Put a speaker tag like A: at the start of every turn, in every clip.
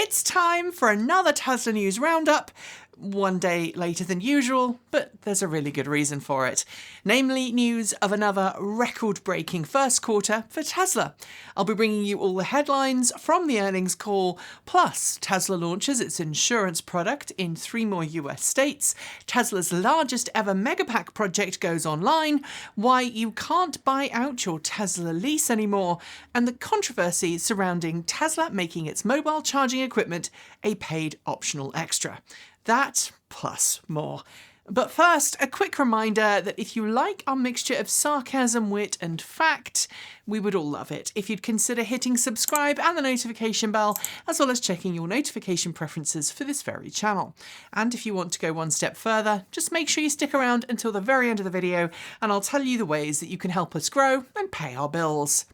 A: It's time for another Tesla News Roundup, one day later than usual, but there's a really good reason for it. Namely, news of another record-breaking first quarter for Tesla. I'll be bringing you all the headlines from the earnings call, plus Tesla launches its insurance product in 3 more US states, Tesla's largest ever Megapack project goes online, why you can't buy out your Tesla lease anymore, and the controversy surrounding Tesla making its mobile charging equipment a paid optional extra. That, plus more. But first, a quick reminder that if you like our mixture of sarcasm, wit and fact, we would all love it if you'd consider hitting subscribe and the notification bell, as well as checking your notification preferences for this very channel. And if you want to go one step further, just make sure you stick around until the very end of the video, and I'll tell you the ways that you can help us grow and pay our bills.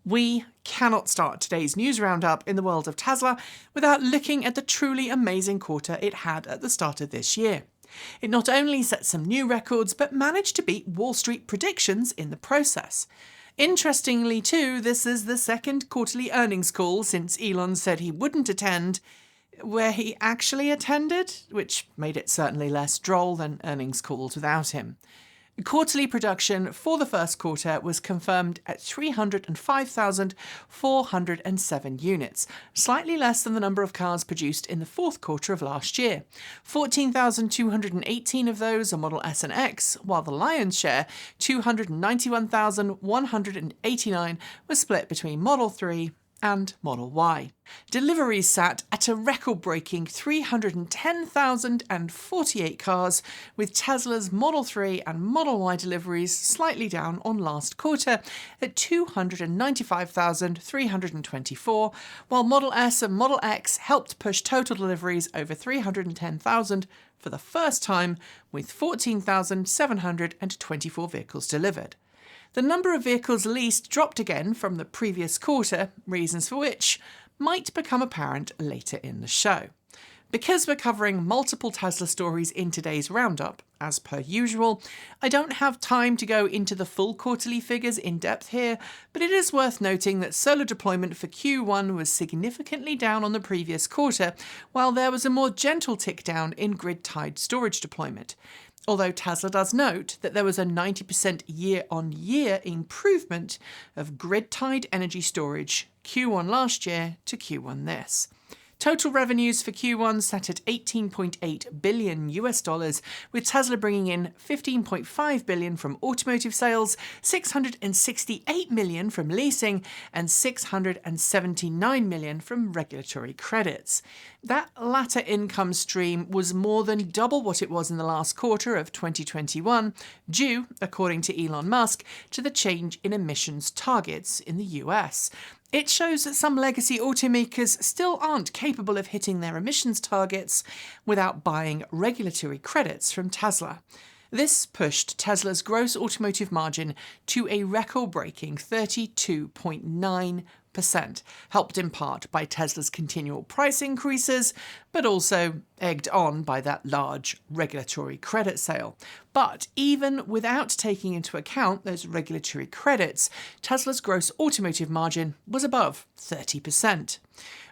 A: We cannot start today's news roundup in the world of Tesla without looking at the truly amazing quarter it had at the start of this year. It not only set some new records, but managed to beat Wall Street predictions in the process. Interestingly too, this is the second quarterly earnings call since Elon said he wouldn't attend, where he actually attended, which made it certainly less droll than earnings calls without him. Quarterly production for the first quarter was confirmed at 305,407 units, slightly less than the number of cars produced in the fourth quarter of last year. 14,218 of those are Model S and X, while the lion's share, 291,189, was split between Model 3 and Model Y. Deliveries sat at a record-breaking 310,048 cars, with Tesla's Model 3 and Model Y deliveries slightly down on last quarter at 295,324, while Model S and Model X helped push total deliveries over 310,000 for the first time, with 14,724 vehicles delivered. The number of vehicles leased dropped again from the previous quarter, reasons for which might become apparent later in the show. Because we're covering multiple Tesla stories in today's roundup, as per usual, I don't have time to go into the full quarterly figures in depth here, but it is worth noting that solar deployment for Q1 was significantly down on the previous quarter, while there was a more gentle tick down in grid-tied storage deployment. Although Tesla does note that there was a 90% year-on-year improvement of grid-tied energy storage Q1 last year to Q1 this. Total revenues for Q1 sat at $18.8 billion US, with Tesla bringing in $15.5 billion from automotive sales, $668 million from leasing, and $679 million from regulatory credits. That latter income stream was more than double what it was in the last quarter of 2021, due, according to Elon Musk, to the change in emissions targets in the US. It shows that some legacy automakers still aren't capable of hitting their emissions targets without buying regulatory credits from Tesla. This pushed Tesla's gross automotive margin to a record-breaking 32.9%, helped in part by Tesla's continual price increases, but also egged on by that large regulatory credit sale. But even without taking into account those regulatory credits, Tesla's gross automotive margin was above 30%.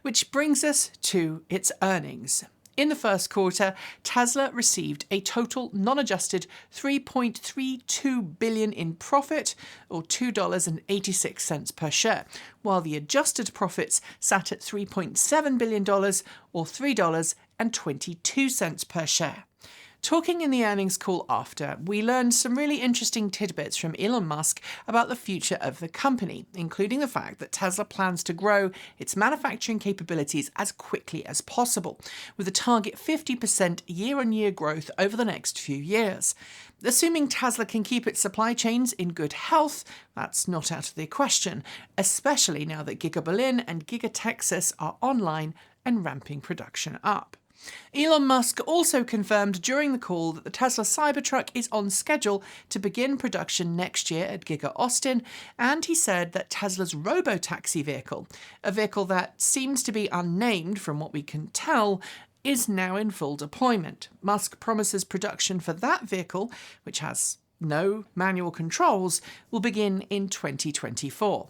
A: Which brings us to its earnings. In the first quarter, Tesla received a total non-adjusted $3.32 billion in profit, or $2.86 per share, while the adjusted profits sat at $3.7 billion, or $3.22 per share. Talking in the earnings call after, we learned some really interesting tidbits from Elon Musk about the future of the company, including the fact that Tesla plans to grow its manufacturing capabilities as quickly as possible, with a target 50% year-on-year growth over the next few years. Assuming Tesla can keep its supply chains in good health, that's not out of the question, especially now that Giga Berlin and Giga Texas are online and ramping production up. Elon Musk also confirmed during the call that the Tesla Cybertruck is on schedule to begin production next year at Giga Austin, and he said that Tesla's robotaxi vehicle, a vehicle that seems to be unnamed from what we can tell, is now in full deployment. Musk promises production for that vehicle, which has no manual controls, will begin in 2024.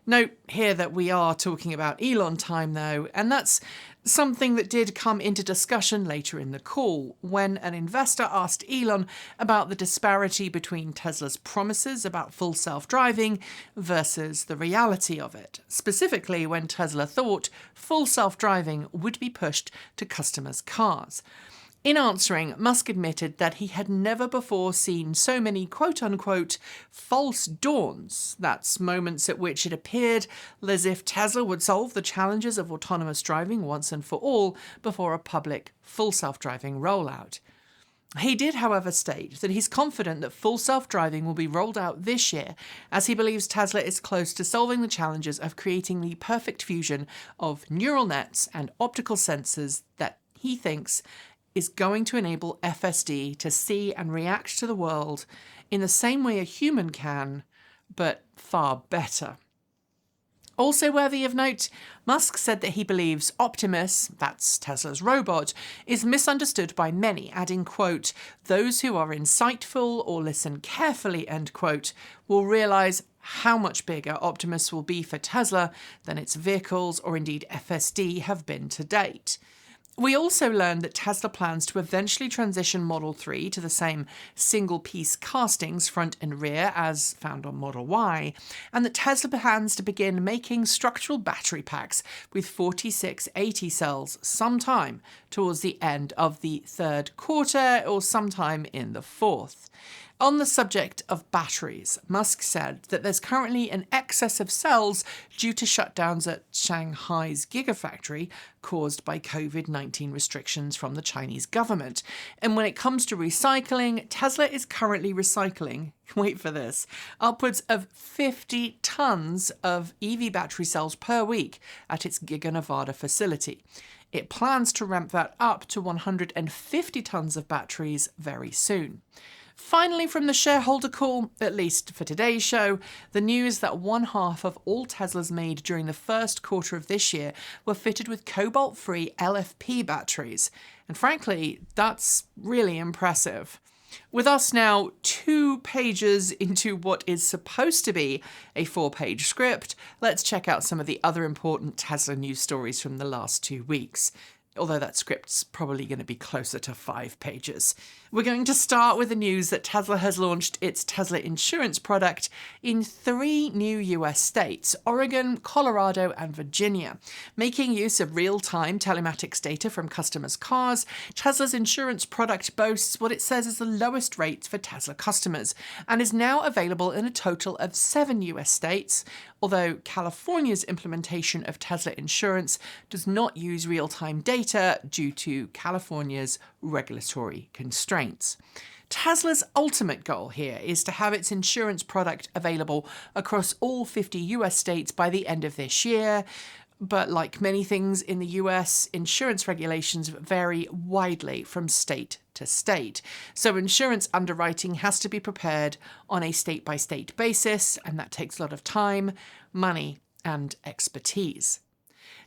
A: Note here that we are talking about Elon time though, and that's something that did come into discussion later in the call when an investor asked Elon about the disparity between Tesla's promises about full self-driving versus the reality of it, specifically when Tesla thought full self-driving would be pushed to customers' cars. In answering, Musk admitted that he had never before seen so many quote-unquote false dawns. That's moments at which it appeared as if Tesla would solve the challenges of autonomous driving once and for all before a public full self-driving rollout. He did, however, state that he's confident that full self-driving will be rolled out this year, as he believes Tesla is close to solving the challenges of creating the perfect fusion of neural nets and optical sensors that he thinks is going to enable FSD to see and react to the world in the same way a human can, but far better. Also worthy of note, Musk said that he believes Optimus, that's Tesla's robot, is misunderstood by many, adding, quote, "Those who are insightful or listen carefully," end quote, will realise how much bigger Optimus will be for Tesla than its vehicles or indeed FSD have been to date. We also learned that Tesla plans to eventually transition Model 3 to the same single-piece castings front and rear as found on Model Y, and that Tesla plans to begin making structural battery packs with 4680 cells sometime towards the end of the third quarter or sometime in the fourth. On the subject of batteries, Musk said that there's currently an excess of cells due to shutdowns at Shanghai's Gigafactory caused by COVID-19 restrictions from the Chinese government. And when it comes to recycling, Tesla is currently recycling, wait for this, upwards of 50 tons of EV battery cells per week at its Giga Nevada facility. It plans to ramp that up to 150 tons of batteries very soon. Finally, from the shareholder call, at least for today's show, the news that one half of all Teslas made during the first quarter of this year were fitted with cobalt-free LFP batteries. And frankly, that's really impressive. With us now 2 pages into what is supposed to be a 4-page script, let's check out some of the other important Tesla news stories from the last 2 weeks. Although that script's probably going to be closer to 5 pages. We're going to start with the news that Tesla has launched its Tesla insurance product in 3 new US states, Oregon, Colorado, and Virginia. Making use of real-time telematics data from customers' cars, Tesla's insurance product boasts what it says is the lowest rates for Tesla customers, and is now available in a total of 7 US states, although California's implementation of Tesla insurance does not use real-time data due to California's regulatory constraints. Tesla's ultimate goal here is to have its insurance product available across all 50 US states by the end of this year, but like many things in the US, insurance regulations vary widely from state to state. So insurance underwriting has to be prepared on a state-by-state basis, and that takes a lot of time, money, and expertise.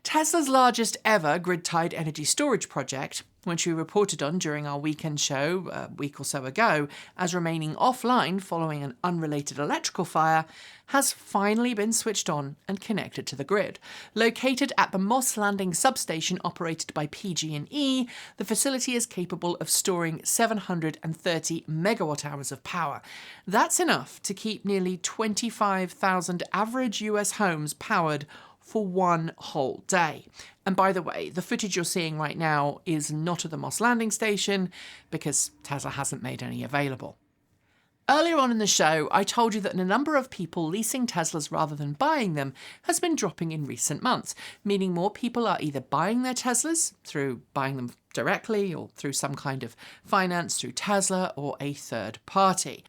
A: Tesla's largest ever grid-tied energy storage project, which we reported on during our weekend show a week or so ago as remaining offline following an unrelated electrical fire, has finally been switched on and connected to the grid. Located at the Moss Landing substation operated by PG&E, the facility is capable of storing 730 megawatt hours of power. That's enough to keep nearly 25,000 average US homes powered for one whole day. And by the way, the footage you're seeing right now is not of the Moss Landing station because Tesla hasn't made any available. Earlier on in the show, I told you that the number of people leasing Teslas rather than buying them has been dropping in recent months, meaning more people are either buying their Teslas through buying them directly or through some kind of finance through Tesla or a third party.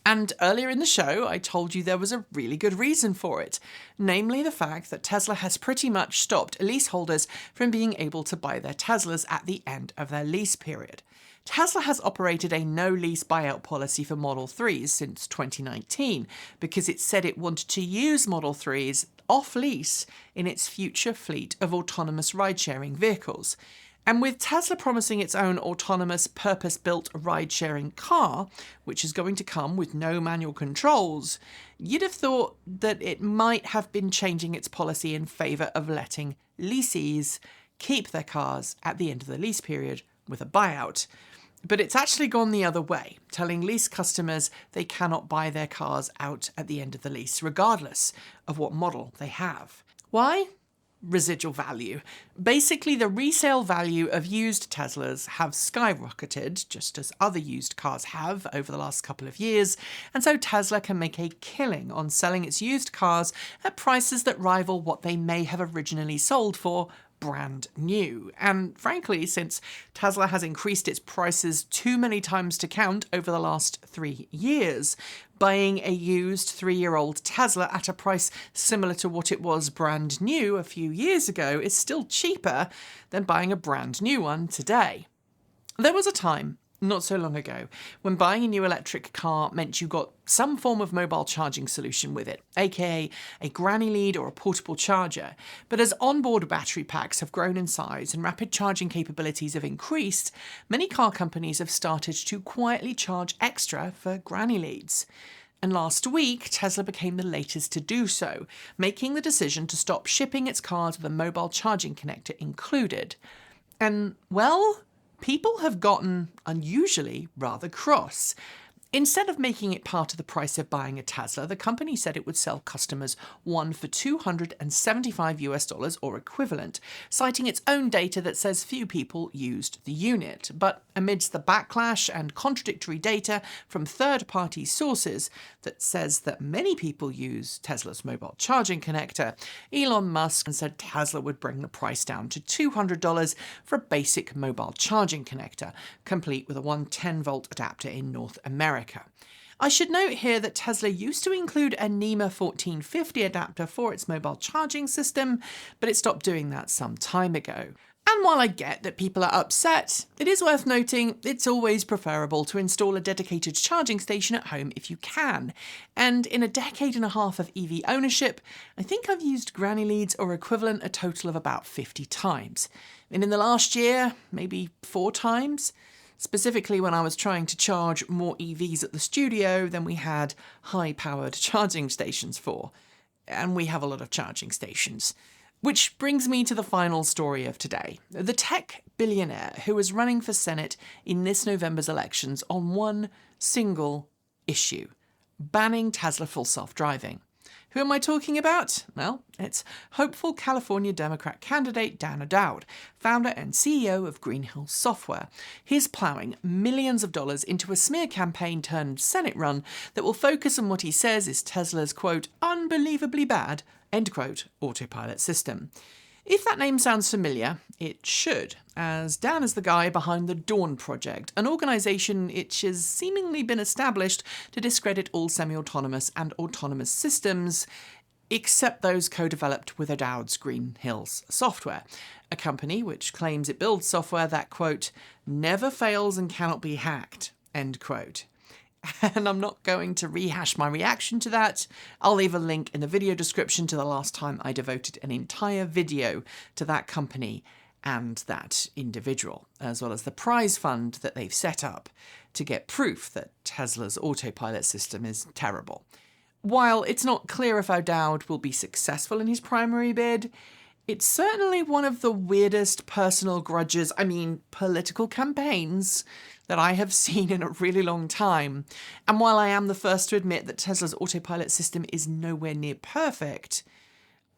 A: And earlier in the show, I told you there was a really good reason for it, namely the fact that Tesla has pretty much stopped leaseholders from being able to buy their Teslas at the end of their lease period. Tesla has operated a no-lease buyout policy for Model 3s since 2019 because it said it wanted to use Model 3s off-lease in its future fleet of autonomous ride-sharing vehicles. And with Tesla promising its own autonomous, purpose-built ride-sharing car, which is going to come with no manual controls, you'd have thought that it might have been changing its policy in favour of letting leasees keep their cars at the end of the lease period with a buyout. But it's actually gone the other way, telling lease customers they cannot buy their cars out at the end of the lease, regardless of what model they have. Why? Residual value. Basically, the resale value of used Teslas have skyrocketed, just as other used cars have over the last couple of years, and so Tesla can make a killing on selling its used cars at prices that rival what they may have originally sold for brand new. And frankly, since Tesla has increased its prices too many times to count over the last 3 years, buying a used 3-year-old Tesla at a price similar to what it was brand new a few years ago is still cheaper than buying a brand new one today. There was a time, not so long ago, when buying a new electric car meant you got some form of mobile charging solution with it, aka a granny lead or a portable charger. But as onboard battery packs have grown in size and rapid charging capabilities have increased, many car companies have started to quietly charge extra for granny leads. And last week, Tesla became the latest to do so, making the decision to stop shipping its cars with a mobile charging connector included. And, well, people have gotten, unusually, rather cross. Instead of making it part of the price of buying a Tesla, the company said it would sell customers one for $275 or equivalent, citing its own data that says few people used the unit. But amidst the backlash and contradictory data from third-party sources that says that many people use Tesla's mobile charging connector, Elon Musk said Tesla would bring the price down to $200 for a basic mobile charging connector, complete with a 110-volt adapter in North America. I should note here that Tesla used to include a NEMA 1450 adapter for its mobile charging system, but it stopped doing that some time ago. And while I get that people are upset, it is worth noting it's always preferable to install a dedicated charging station at home if you can. And in a decade and a half of EV ownership, I think I've used granny leads or equivalent a total of about 50 times. And in the last year, maybe 4 times. Specifically when I was trying to charge more EVs at the studio than we had high-powered charging stations for. And we have a lot of charging stations. Which brings me to the final story of today. The tech billionaire who is running for Senate in this November's elections on one single issue: banning Tesla full self-driving. Who am I talking about? Well, it's hopeful California Democrat candidate Dan O'Dowd, founder and CEO of Green Hill Software. He's ploughing millions of dollars into a smear campaign turned Senate run that will focus on what he says is Tesla's, quote, unbelievably bad, end quote, autopilot system. If that name sounds familiar, it should, as Dan is the guy behind the Dawn Project, an organisation which has seemingly been established to discredit all semi-autonomous and autonomous systems, except those co-developed with O'Dowd's Green Hills Software, a company which claims it builds software that, quote, never fails and cannot be hacked, end quote. And I'm not going to rehash my reaction to that. I'll leave a link in the video description to the last time I devoted an entire video to that company and that individual, as well as the prize fund that they've set up to get proof that Tesla's autopilot system is terrible. While it's not clear if O'Dowd will be successful in his primary bid, it's certainly one of the weirdest personal grudges, political campaigns that I have seen in a really long time. And while I am the first to admit that Tesla's autopilot system is nowhere near perfect,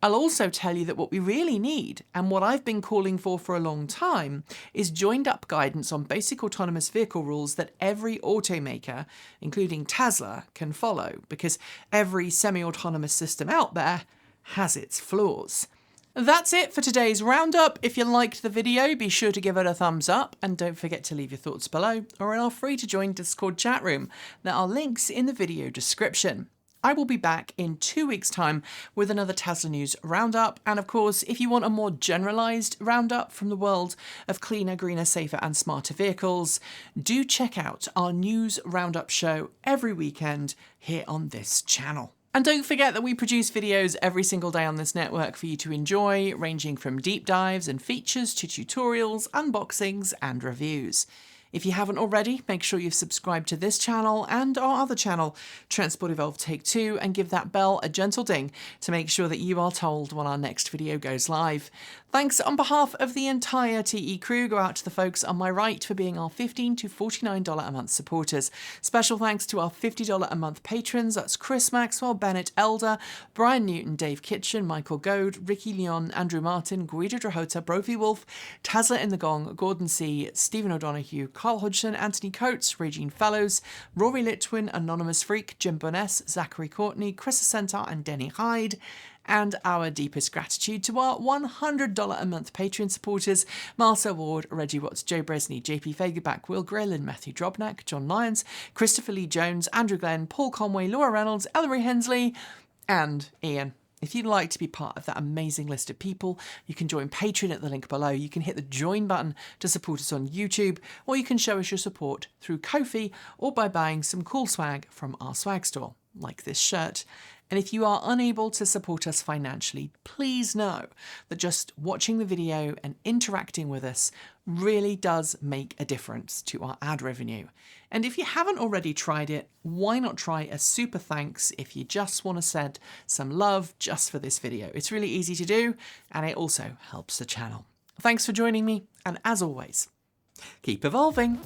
A: I'll also tell you that what we really need, and what I've been calling for a long time, is joined-up guidance on basic autonomous vehicle rules that every automaker, including Tesla, can follow, because every semi-autonomous system out there has its flaws. That's it for today's roundup. If you liked the video, be sure to give it a thumbs up and don't forget to leave your thoughts below or are free to join Discord chat room. There are links in the video description. I will be back in 2 weeks' time with another Tesla News Roundup, and of course, if you want a more generalised roundup from the world of cleaner, greener, safer and smarter vehicles, do check out our News Roundup show every weekend here on this channel. And don't forget that we produce videos every single day on this network for you to enjoy, ranging from deep dives and features to tutorials, unboxings and reviews. If you haven't already, make sure you've subscribed to this channel and our other channel, Transport Evolved Take 2, and give that bell a gentle ding to make sure that you are told when our next video goes live. Thanks on behalf of the entire TE crew go out to the folks on my right for being our $15 to $49 a month supporters. Special thanks to our $50 a month patrons, that's Chris Maxwell, Bennett Elder, Brian Newton, Dave Kitchen, Michael Goad, Ricky Leon, Andrew Martin, Guido Drahota, Brophy Wolf, Tesla in the Gong, Gordon C, Stephen O'Donoghue, Carl Hodgson, Anthony Coates, Regine Fellows, Rory Litwin, Anonymous Freak, Jim Boness, Zachary Courtney, Chris Asentar and Denny Hyde. And our deepest gratitude to our $100 a month Patreon supporters, Marcel Ward, Reggie Watts, Joe Bresney, JP Fagerback, Will Grayland, Matthew Drobnak, John Lyons, Christopher Lee Jones, Andrew Glenn, Paul Conway, Laura Reynolds, Ellery Hensley, and Ian. If you'd like to be part of that amazing list of people, you can join Patreon at the link below. You can hit the join button to support us on YouTube, or you can show us your support through Ko-fi or by buying some cool swag from our swag store, like this shirt. And if you are unable to support us financially, please know that just watching the video and interacting with us really does make a difference to our ad revenue. And if you haven't already tried it, why not try a super thanks if you just want to send some love just for this video? It's really easy to do, and it also helps the channel. Thanks for joining me, and as always, keep evolving.